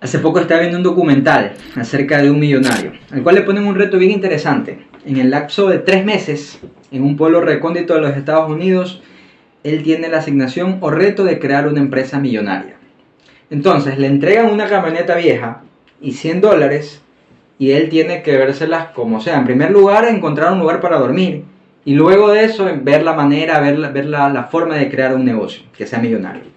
Hace poco estaba viendo un documental acerca de un millonario, al cual le ponen un reto bien interesante. En el lapso de 3 meses, en un pueblo recóndito de los Estados Unidos, él tiene la asignación o reto de crear una empresa millonaria. Entonces, le entregan una camioneta vieja y $100 y él tiene que vérselas como sea. En primer lugar, encontrar un lugar para dormir y luego de eso, ver la manera, ver la forma de crear un negocio que sea millonario.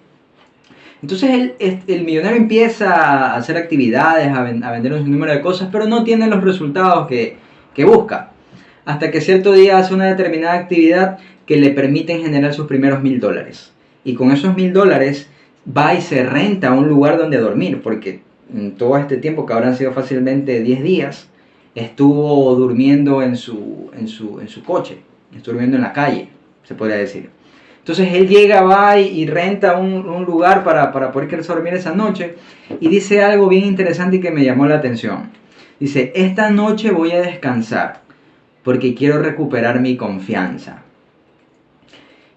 Entonces el millonario empieza a hacer actividades, a vender un número de cosas, pero no tiene los resultados que busca. Hasta que cierto día hace una determinada actividad que le permiten generar sus primeros $1000. Y con esos $1000 va y se renta un lugar donde dormir, porque en todo este tiempo, que habrán sido fácilmente 10 días, estuvo durmiendo en su coche, estuvo durmiendo en la calle, se podría decir. Entonces él llega, va y renta un lugar para poder quedarse a dormir esa noche. Y dice algo bien interesante y que me llamó la atención. Dice, esta noche voy a descansar porque quiero recuperar mi confianza.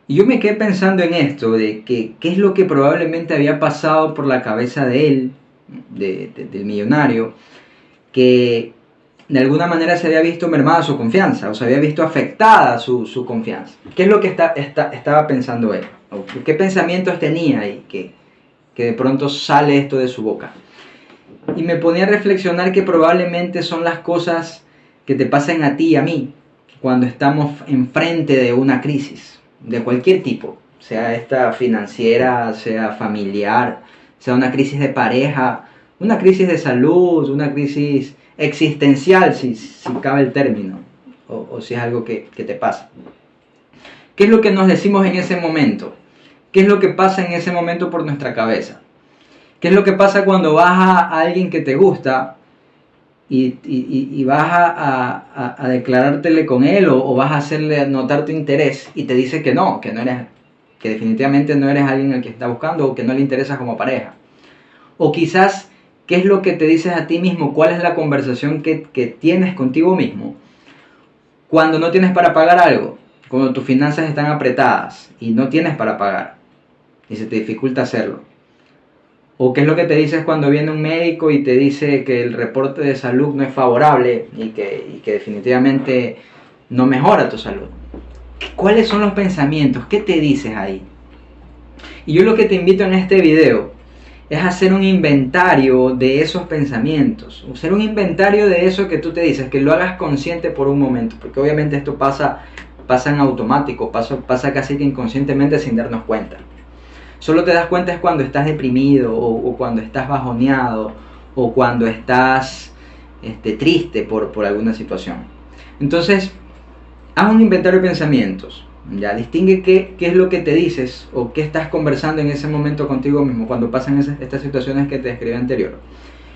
Y yo me quedé pensando en esto, de qué es lo que probablemente había pasado por la cabeza de él, del millonario, que de alguna manera se había visto mermada su confianza, o se había visto afectada su confianza. ¿Qué es lo que estaba pensando él? ¿O qué pensamientos tenía y que de pronto sale esto de su boca? Y me ponía a reflexionar que probablemente son las cosas que te pasan a ti y a mí cuando estamos enfrente de una crisis, de cualquier tipo, sea esta financiera, sea familiar, sea una crisis de pareja, una crisis de salud, una crisis existencial, si cabe el término, o si es algo que te pasa. ¿Qué es lo que nos decimos en ese momento? ¿Qué es lo que pasa en ese momento por nuestra cabeza? ¿Qué es lo que pasa cuando vas a alguien que te gusta y vas a declarártele con él o vas a hacerle notar tu interés y te dice que no eres, que definitivamente no eres alguien al que está buscando o que no le interesas como pareja? O quizás, ¿qué es lo que te dices a ti mismo? ¿Cuál es la conversación que tienes contigo mismo cuando no tienes para pagar algo? Cuando tus finanzas están apretadas y no tienes para pagar y se te dificulta hacerlo. ¿O qué es lo que te dices cuando viene un médico y te dice que el reporte de salud no es favorable y que definitivamente no mejora tu salud? ¿Cuáles son los pensamientos? ¿Qué te dices ahí? Y yo lo que te invito en este video es hacer un inventario de esos pensamientos, hacer un inventario de eso que tú te dices, que lo hagas consciente por un momento, porque obviamente esto pasa en automático, pasa casi que inconscientemente sin darnos cuenta. Solo te das cuenta es cuando estás deprimido o cuando estás bajoneado o cuando estás triste por alguna situación. Entonces, haz un inventario de pensamientos. Ya distingue qué es lo que te dices o qué estás conversando en ese momento contigo mismo cuando pasan estas situaciones que te describí anterior.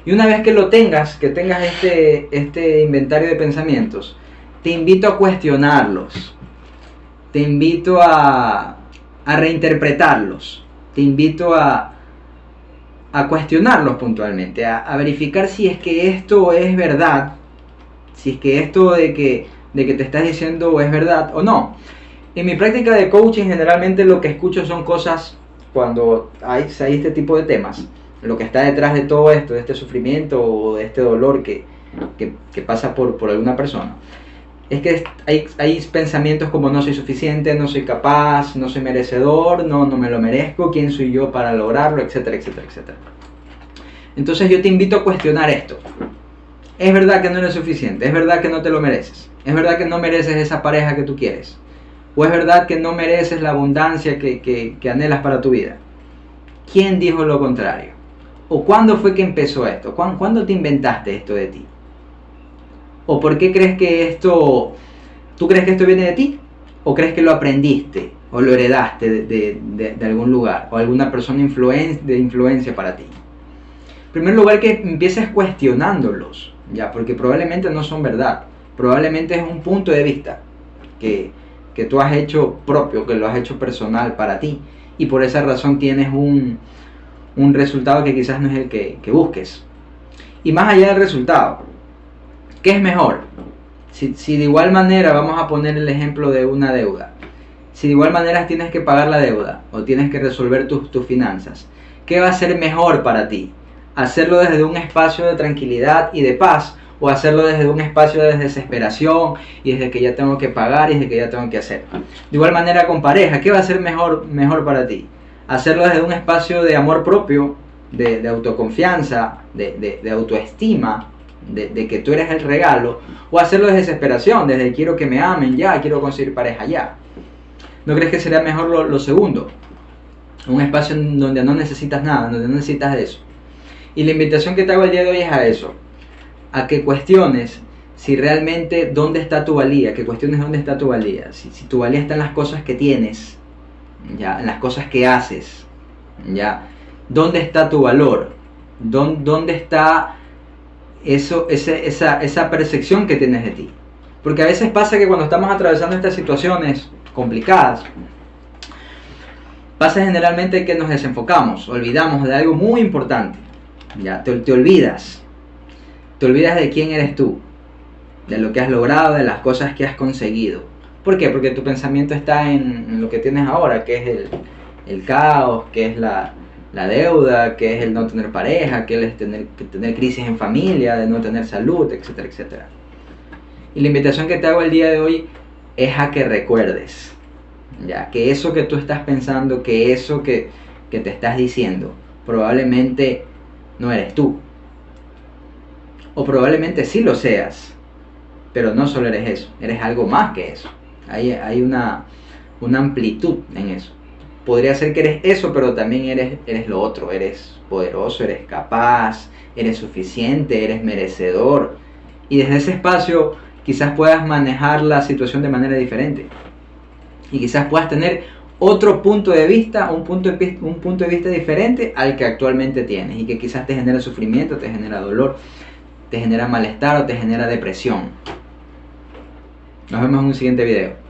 Y una vez que lo tengas, este inventario de pensamientos, te invito a cuestionarlos, te invito a reinterpretarlos, te invito a cuestionarlos puntualmente, a verificar si es que esto es verdad, si es que esto de que te estás diciendo es verdad o no. En mi práctica de coaching generalmente lo que escucho son cosas cuando hay este tipo de temas. Lo que está detrás de todo esto, de este sufrimiento o de este dolor que pasa por alguna persona. Es que hay pensamientos como no soy suficiente, no soy capaz, no soy merecedor, no me lo merezco, quién soy yo para lograrlo, etcétera, etcétera, etcétera. Entonces yo te invito a cuestionar esto. Es verdad que no eres suficiente, es verdad que no te lo mereces, es verdad que no mereces esa pareja que tú quieres. ¿O es verdad que no mereces la abundancia que anhelas para tu vida? ¿Quién dijo lo contrario? ¿O cuándo fue que empezó esto? ¿Cuándo te inventaste esto de ti? ¿O por qué crees que tú crees que esto viene de ti? ¿O crees que lo aprendiste? ¿O lo heredaste de algún lugar? ¿O alguna persona de influencia para ti? En primer lugar, que empieces cuestionándolos, ¿ya? Porque probablemente no son verdad. Probablemente es un punto de vista que tú has hecho propio, que lo has hecho personal para ti, y por esa razón tienes un resultado que quizás no es el que busques. Y más allá del resultado, ¿qué es mejor? Si de igual manera, vamos a poner el ejemplo de una deuda, si de igual manera tienes que pagar la deuda o tienes que resolver tus finanzas, ¿qué va a ser mejor para ti? hacerlo desde un espacio de tranquilidad y de paz, o hacerlo desde un espacio de desesperación y desde que ya tengo que pagar y desde que ya tengo que hacer. De igual manera con pareja, ¿qué va a ser mejor para ti? Hacerlo desde un espacio de amor propio, de autoconfianza, de autoestima, de que tú eres el regalo, o hacerlo desde desesperación, desde quiero que me amen ya, quiero conseguir pareja ya. ¿No crees que sería mejor lo segundo? Un espacio en donde no necesitas nada, donde no necesitas de eso. Y la invitación que te hago el día de hoy es a eso, a que cuestiones si realmente dónde está tu valía, que cuestiones dónde está tu valía, si tu valía está en las cosas que tienes, ya, en las cosas que haces, ya, dónde está tu valor, dónde está esa percepción que tienes de ti. Porque a veces pasa que cuando estamos atravesando estas situaciones complicadas, pasa generalmente que nos desenfocamos, olvidamos de algo muy importante, ya, te olvidas de quién eres tú, de lo que has logrado, de las cosas que has conseguido. ¿Por qué? Porque tu pensamiento está en lo que tienes ahora, que es el caos, que es la deuda, que es el no tener pareja, que es tener crisis en familia, de no tener salud, etcétera, etcétera. Y la invitación que te hago el día de hoy es a que recuerdes, ya, que eso que tú estás pensando, que eso que te estás diciendo, probablemente no eres tú. O probablemente sí lo seas, pero no solo eres eso, eres algo más que eso. Hay una amplitud en eso. Podría ser que eres eso, pero también eres lo otro. Eres poderoso, eres capaz, eres suficiente, eres merecedor. Y desde ese espacio quizás puedas manejar la situación de manera diferente. Y quizás puedas tener otro punto de vista, un punto de vista diferente al que actualmente tienes. Y que quizás te genera sufrimiento, te genera dolor, te genera malestar o te genera depresión. Nos vemos en un siguiente video.